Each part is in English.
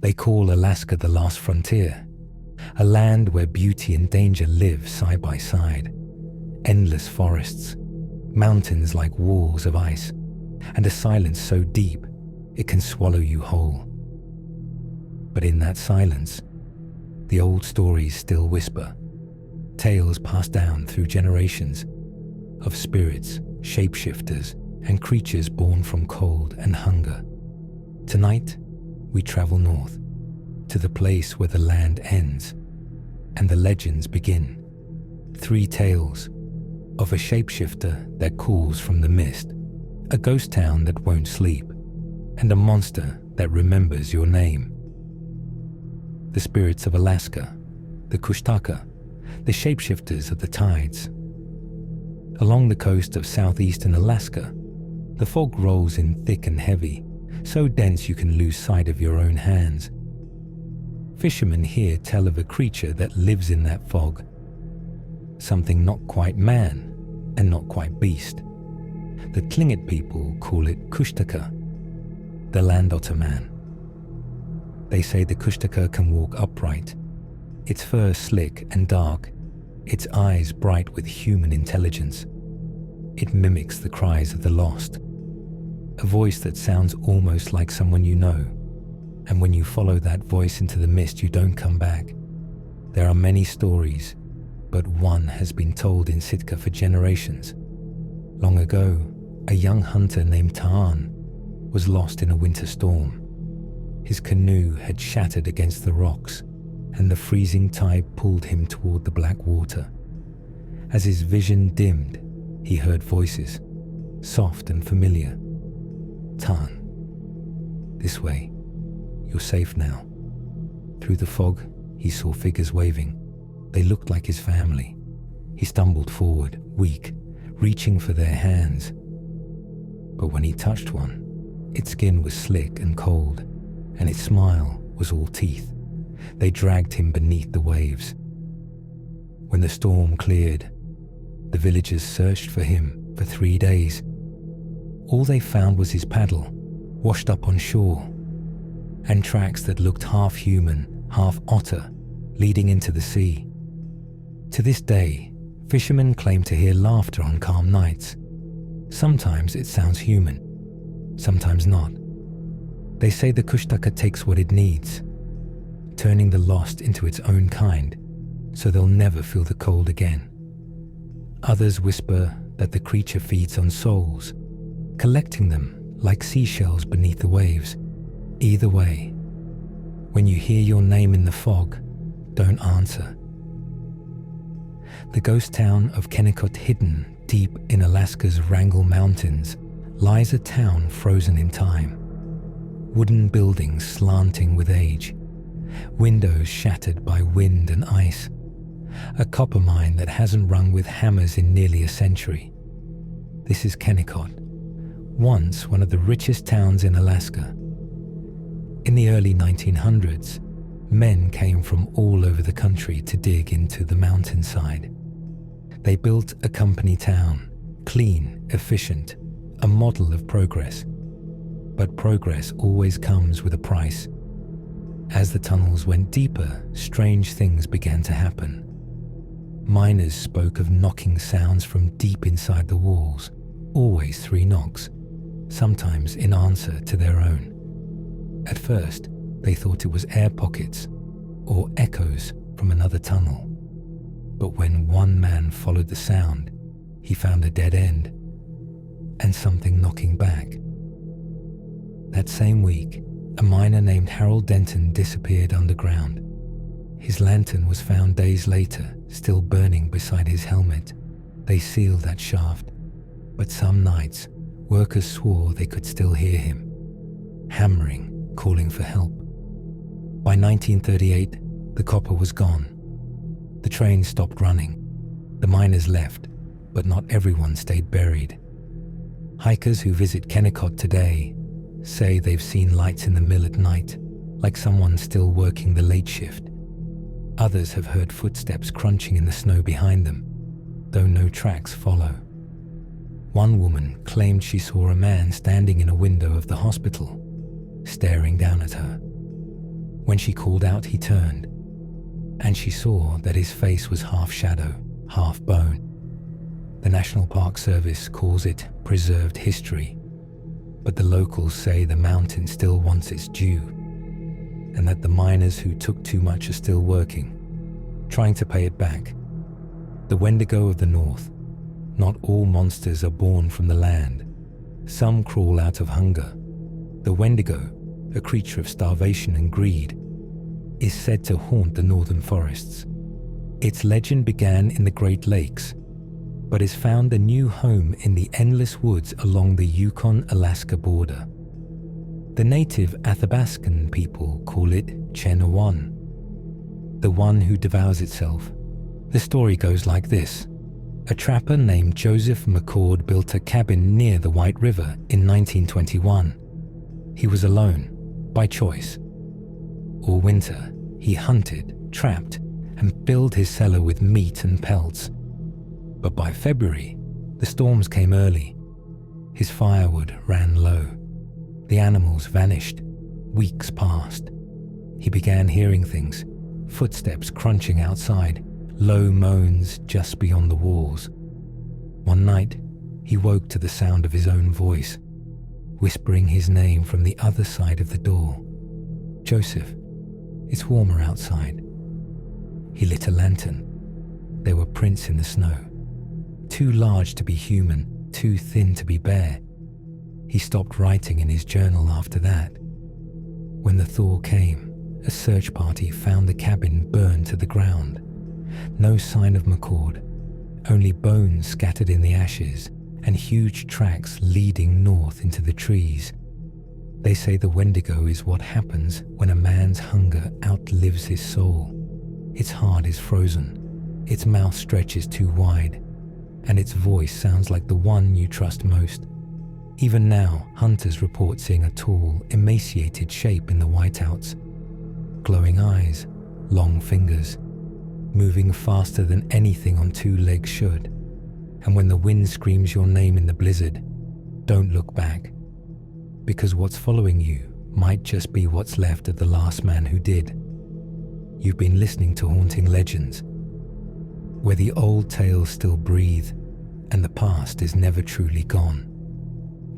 They call Alaska the last frontier, a land where beauty and danger live side by side. Endless forests, mountains like walls of ice, and a silence so deep it can swallow you whole. But in that silence, the old stories still whisper, tales passed down through generations of spirits, shapeshifters, and creatures born from cold and hunger. Tonight, we travel north, to the place where the land ends and the legends begin. 3 tales of a shapeshifter that calls from the mist, a ghost town that won't sleep, and a monster that remembers your name. The spirits of Alaska, the Kushtaka, the shapeshifters of the tides. Along the coast of southeastern Alaska, the fog rolls in thick and heavy, so dense you can lose sight of your own hands. Fishermen here tell of a creature that lives in that fog, something not quite man and not quite beast. The Tlingit people call it Kushtaka, the land otter man. They say the Kushtaka can walk upright, its fur slick and dark, its eyes bright with human intelligence. It mimics the cries of the lost, a voice that sounds almost like someone you know, and when you follow that voice into the mist, you don't come back. There are many stories, but one has been told in Sitka for generations. Long ago, a young hunter named Ta'an was lost in a winter storm. His canoe had shattered against the rocks, and the freezing tide pulled him toward the black water. As his vision dimmed, he heard voices, soft and familiar. Ta'an, this way, you're safe now. Through the fog, he saw figures waving. They looked like his family. He stumbled forward, weak, reaching for their hands. But when he touched one, its skin was slick and cold, and its smile was all teeth. They dragged him beneath the waves. When the storm cleared, the villagers searched for him for 3 days. All they found was his paddle, washed up on shore, and tracks that looked half human, half otter, leading into the sea. To this day, fishermen claim to hear laughter on calm nights. Sometimes it sounds human, sometimes not. They say the Kushtaka takes what it needs, turning the lost into its own kind, so they'll never feel the cold again. Others whisper that the creature feeds on souls, collecting them like seashells beneath the waves. Either way, when you hear your name in the fog, don't answer. The ghost town of Kennicott, hidden deep in Alaska's Wrangell Mountains, lies a town frozen in time. Wooden buildings slanting with age, windows shattered by wind and ice, a copper mine that hasn't rung with hammers in nearly a century. This is Kennicott, once one of the richest towns in Alaska. In the early 1900s, men came from all over the country to dig into the mountainside. They built a company town, clean, efficient, a model of progress. But progress always comes with a price. As the tunnels went deeper, strange things began to happen. Miners spoke of knocking sounds from deep inside the walls, always 3 knocks, sometimes in answer to their own. At first, they thought it was air pockets or echoes from another tunnel. But when one man followed the sound, he found a dead end and something knocking back. That same week, a miner named Harold Denton disappeared underground. His lantern was found days later, still burning beside his helmet. They sealed that shaft, but some nights, workers swore they could still hear him, hammering, calling for help. By 1938, the copper was gone. The train stopped running. The miners left, but not everyone stayed buried. Hikers who visit Kennicott today say they've seen lights in the mill at night, like someone still working the late shift. Others have heard footsteps crunching in the snow behind them, though no tracks follow. One woman claimed she saw a man standing in a window of the hospital, staring down at her. When she called out, he turned, and she saw that his face was half shadow, half bone. The National Park Service calls it preserved history, but the locals say the mountain still wants its due, and that the miners who took too much are still working, trying to pay it back. The Wendigo of the North. Not all monsters are born from the land. Some crawl out of hunger. The Wendigo, a creature of starvation and greed, is said to haunt the northern forests. Its legend began in the Great Lakes, but has found a new home in the endless woods along the Yukon-Alaska border. The native Athabascan people call it Kennot, the one who devours itself. The story goes like this. A trapper named Joseph McCord built a cabin near the White River in 1921. He was alone, by choice. All winter, he hunted, trapped, and filled his cellar with meat and pelts. But by February, the storms came early. His firewood ran low. The animals vanished. Weeks passed. He began hearing things, footsteps crunching outside, low moans just beyond the walls. One night, he woke to the sound of his own voice, whispering his name from the other side of the door. "Joseph, it's warmer outside." He lit a lantern. There were prints in the snow. Too large to be human, too thin to be bear. He stopped writing in his journal after that. When the thaw came, a search party found the cabin burned to the ground. No sign of McCord, only bones scattered in the ashes and huge tracks leading north into the trees. They say the Wendigo is what happens when a man's hunger outlives his soul. Its heart is frozen, its mouth stretches too wide, and its voice sounds like the one you trust most. Even now, hunters report seeing a tall, emaciated shape in the whiteouts. Glowing eyes, long fingers, moving faster than anything on two legs should. And when the wind screams your name in the blizzard, don't look back, because what's following you might just be what's left of the last man who did. You've been listening to Haunting Legends, where the old tales still breathe and the past is never truly gone.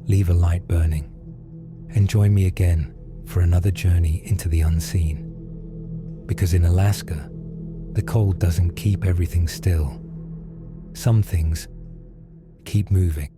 Leave a light burning and join me again for another journey into the unseen. Because in Alaska, the cold doesn't keep everything still. Some things keep moving.